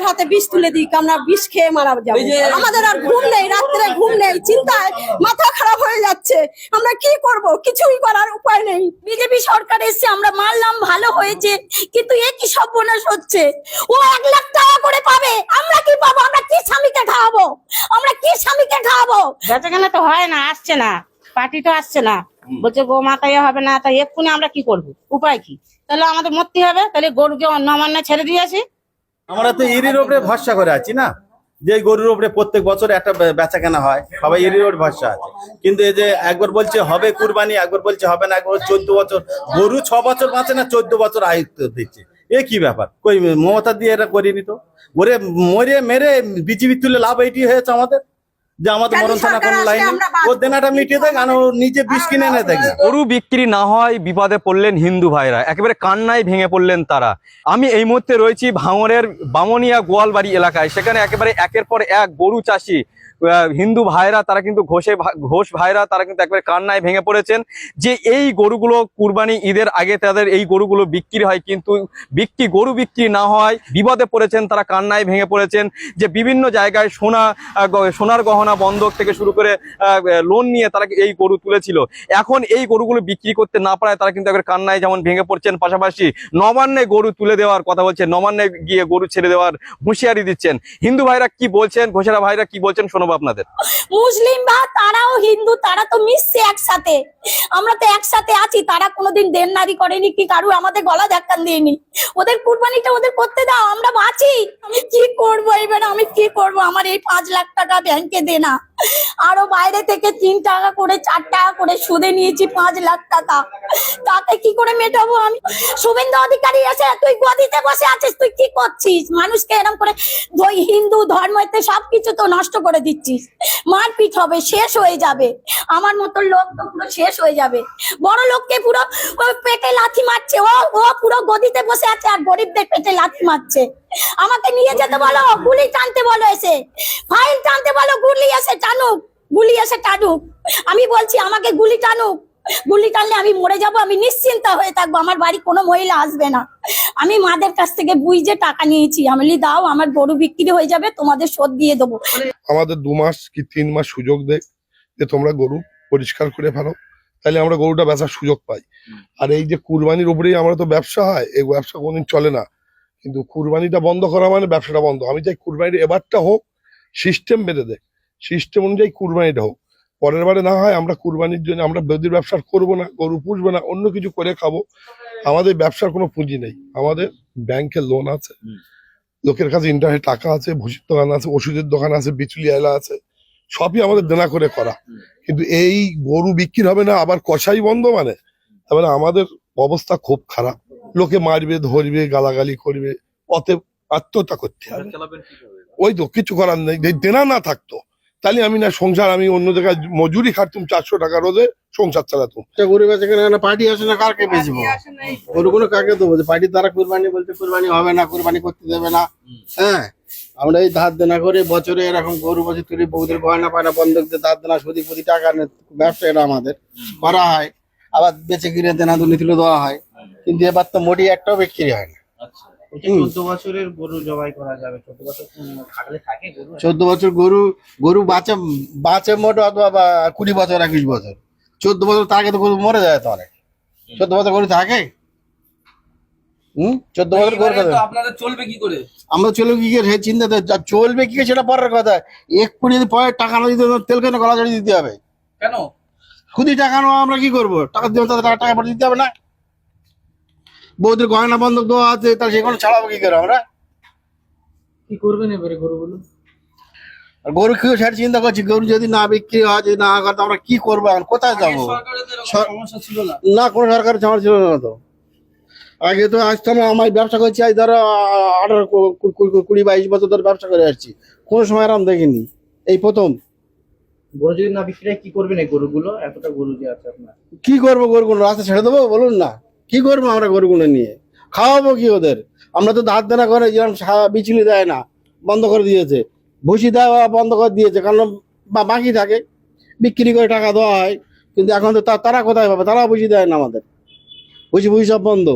হাতে বিষ তুলে দিই, আমরা বিষ খেয়ে মারা যাবো। আমাদের আর ঘুম নেই, রাত্রে ঘুম নেই, চিন্তায় মাথা খারাপ হয়ে যাচ্ছে। আমরা কি করব, কিছুই করার উপায় নেই। বিজেপি সরকার এসে আমরা মানলাম, ভালো হয়েছে, কিন্তু এ কি সর্বনাশ হচ্ছে। ও 1 লাখ টাকা করে পাবে, আমরা কি পাবো? আমরা কি স্বামীকে খাওয়াবো? আমরা কি স্বামীকে খাওয়াবো? বেচাকেনা তো হয় না, আসছে না, পার্টি তো আসছে না, বলছে গো মাথায় হবে না, তাই এক্ষুনি আমরা কি করব? উপায় কি? তাহলে আমাদের মরতে হবে, তাহলে গরুকে অন্য অমান্য ছেড়ে দিয়েছি। আমরা তো এরির উপরে ভরসা করে আছি না, যে গরুর উপরে প্রত্যেক বছর একটা বেচা কেনা হয়, সবাই এরির উপরে ভরসা আছে। কিন্তু এই যে একবার বলছে হবে কুরবানি, একবার বলছে হবে না, একবার 14 বছর গরু 6 বছর বাঁচে না, 14 বছর আয়ুত্ব দিচ্ছে। এ কি ব্যাপার? কই মমতা দিয়ে এটা করিনি তো। ওরে মরে মেরে বিজেপি তুলে লাভ এইটি হয়েছে আমাদের, যে আমাদের মরণ থানা কোনো লাইন ও দেনাটা মিটিয়ে দেয়, কারণ নিজে বিষ কিনে এনে দেয়। গরু বিক্রি না হয় বিপদে পড়লেন হিন্দু ভাইরা, একেবারে কান্নায় ভেঙে পড়লেন তারা। আমি এই মুহূর্তে রয়েছি ভাঙড়ের বামনিয়া গোয়ালবাড়ি এলাকায়। সেখানে একেবারে একের পর এক গরু চাষি হিন্দু ভাইরা, তারা কিন্তু ঘোষ ভাইরা, তারা কিন্তু একেবারে কান্নায় ভেঙে পড়েছেন যে এই গরুগুলো কুরবানি ঈদের আগে তাদের এই গরুগুলো বিক্রি হয়, কিন্তু গরু বিক্রি না হয় বিপদে পড়েছেন তারা, কান্নায় ভেঙে পড়েছেন। যে বিভিন্ন জায়গায় সোনার গহনা বন্ধক থেকে শুরু করে লোন নিয়ে তারা এই গরু তুলেছিল, এখন এই গরুগুলো বিক্রি করতে না পারায় তারা কিন্তু একবার কান্নায় যেমন ভেঙে পড়ছেন, পাশাপাশি নবান্নে গরু তুলে দেওয়ার কথা বলছেন, নবান্নে গিয়ে গরু ছেড়ে দেওয়ার হুঁশিয়ারি দিচ্ছেন। হিন্দু ভাইরা কি বলছেন, ঘোষেরা ভাইরা কি বলছেন শোনাবো আপনাদের। মুসলিম বা তারাও হিন্দু, তারা তো মিশছে একসাথে, আমরা তো একসাথে আছি। তারা কোনোদিন দেনদারি করেনি কি কারু আমাদের গলা ধাক্কা দিইনি। ওদের কুরবানিটা ওদের করতে দাও, আমরা বাঁচি। আমি কি করবো এবার, আমি কি করব? আমার এই 5 লাখ টাকা ব্যাংকে দেনা, আরো বাইরে থেকে 3 টাকা করে 4 টাকা করে সুদে নিয়েছি 5 লাখ টাকা, তাকে কি করে মেটাবো আমি? শুভেন্দু অধিকারী আছে, তুই গদিতে বসে আছিস, তুই কি করছিস? মানুষকে এরকম করে হিন্দু ধর্মতে সবকিছু তো নষ্ট করে দিচ্ছিস। মারপিট হবে, শেষ হয়ে যাবে। আমার মতো লোক তো পুরো শেষ হয়ে যাবে। বড় লোককে পুরো পেটে লাথি মারছে, ও পুরো গদিতে বসে আছে আর গরিবদের পেটে লাথি মারছে। আমাকে নিয়ে যেতে বলো, গুলি টানতে বলো, এসে ফাইল টানতে বলো, গুলি এসে টানুক, গুলি এসে টানুক। আমি বলছি আমাকে গুলি টানুক, গুলি টানলে আমি মরে যাব, আমি নিশ্চিন্ত হয়ে থাকবো, আমার বাড়ি কোনো মহিলা আসবে না। আমি মাদের কাছ থেকে বুঝে টাকা নিয়েছি, আমি দাও, আমার গরু বিক্রি হয়ে যাবে, তোমাদের শোধ দিয়ে দেবো। আমাদের 2 মাস কি 3 মাস সুযোগ দেয় যে তোমরা গরু পরিষ্কার করে ফেলো, তাহলে আমরা গরুটা বেচার সুযোগ পাই। আর এই যে কুরবানির উপরেই আমরা তো ব্যবসা হয়, এই ব্যবসা কোনদিন চলে না, কিন্তু কুরবানিটা বন্ধ করা মানে ব্যবসাটা বন্ধ। আমি চাই কুরবানির এবারটা হোক, সিস্টেম বেঁধে দেয়, সিস্টেম অনুযায়ী কুরবানিটা হোক। পরের বারে না হয় আমরা কুরবানির জন্য আমরা বেদির ব্যবসা করবো না, গরু পুষবো না, অন্য কিছু করে খাবো। আমাদের ব্যবসার কোনো পুঁজি নেই, আমাদের ব্যাংকে লোন আছে, লোকের কাছে ইন্টারনেট টাকা আছে, ভুষির দোকান আছে, ওষুধের দোকান আছে, বিচুলি এলা আছে, সবই আমাদের দেনা করে করা। কিন্তু এই গরু বিক্রি হবে না, আবার কষাই বন্ধ, মানে তারপরে আমাদের অবস্থা খুব খারাপ। লোকে মারবে, ধরবে, গালাগালি করবে, পথে আত্মহত্যা করতে হবে। ওই তো কিছু করার নেই, দেনা না থাকতো তাহলে আমি না সংসার, আমি অন্য জায়গায় মজুরি খাটতুম, 400 টাকা রোজে সংসার চালাতুম। গরু বেচে কেনা পার্টি আসে না, কারকে বেচবো গরুগুলো, কাকে দেবো? পার্টি তারা কুরবানি বলছে, কুরবানি হবে না, কুরবানি করতে দেবে না। হ্যাঁ, আমরা এই ধার দেনা করে বছরে এরকম গরু বছর তুলি, বউদের গয়না পায়না বন্ধক দিয়ে ধার দেনা সুদি প্রতি টাকা ব্যবসা এটা আমাদের করা হয়, আবার বেচে কিনে দেনা দুর্নীতি তুলে দেওয়া হয়। কিন্তু এবার তো মোটি একটাও বিক্রি হয় না। 14 বছরের গরু জবাই করা যাবে? 14 বছর থাকলে থাকে গরু? 14 বছর গরু বাঁচে মোট, অথবা 20 বছর 21 বছর। 14 বছর তার আগে তো গরু মরে যায় তো অনেক। 14 বছর গরু থাকে? 14 বছর গরু আপনাদের চলবে কি করে? আমরা চলবে কি করে চিন্তা, চলবে কি করে সেটা পরের কথা। এক্ষুনি যদি পরে টাকা না দিতে, তেল কেন গলা জড়িয়ে দিতে হবে? কেন খুদি টাকা নেওয়া, আমরা কি করবো? টাকা দিয়ে তাদের টাকা পরে দিতে হবে না? বৌদের গয়না বন্ধক দেওয়া আছে, তাহলে সেগুলো ছাড়াবো কি করে আমরা? কি করবেন এবারে গরুগুলো? আর গরু কেউ সেটা চিন্তা করছি, গরু যদি না বিক্রি হয়, যদি না হয়, আমরা কি করবো এখন? কোথায় যাবো? সমস্যা ছিল না, না কোনো সরকারের ছাড় ছিল না তো। আগে তো আসতাম, আমার ব্যবসা করছি আজ ধরো 18 20 22 বছর ধরে ব্যবসা করে আসছি, কোনো সময় আরাম দেখিনি, এই প্রথম। গরু যদি না বিক্রি হয় কি করবেন এই গরুগুলো? এতটা গরু যে আছে আপনার, কি করবো? গরুগুলো রাস্তা ছেড়ে দেবো বলুন না? কি করবো আমরা গরুগুলো নিয়ে? খাওয়াবো কি ওদের? আমরা তো ধার দেনা করে, যেরকম বিচুলি দেয় না, বন্ধ করে দিয়েছে, ভুসি দেওয়া বন্ধ করে দিয়েছে, কারণ বাকি থাকে, বিক্রি করে টাকা দেওয়া হয়। কিন্তু এখন তো তারা কোথায় পাবে? তারা ভুসি দেয় না, আমাদের ভুসি সব বন্ধ।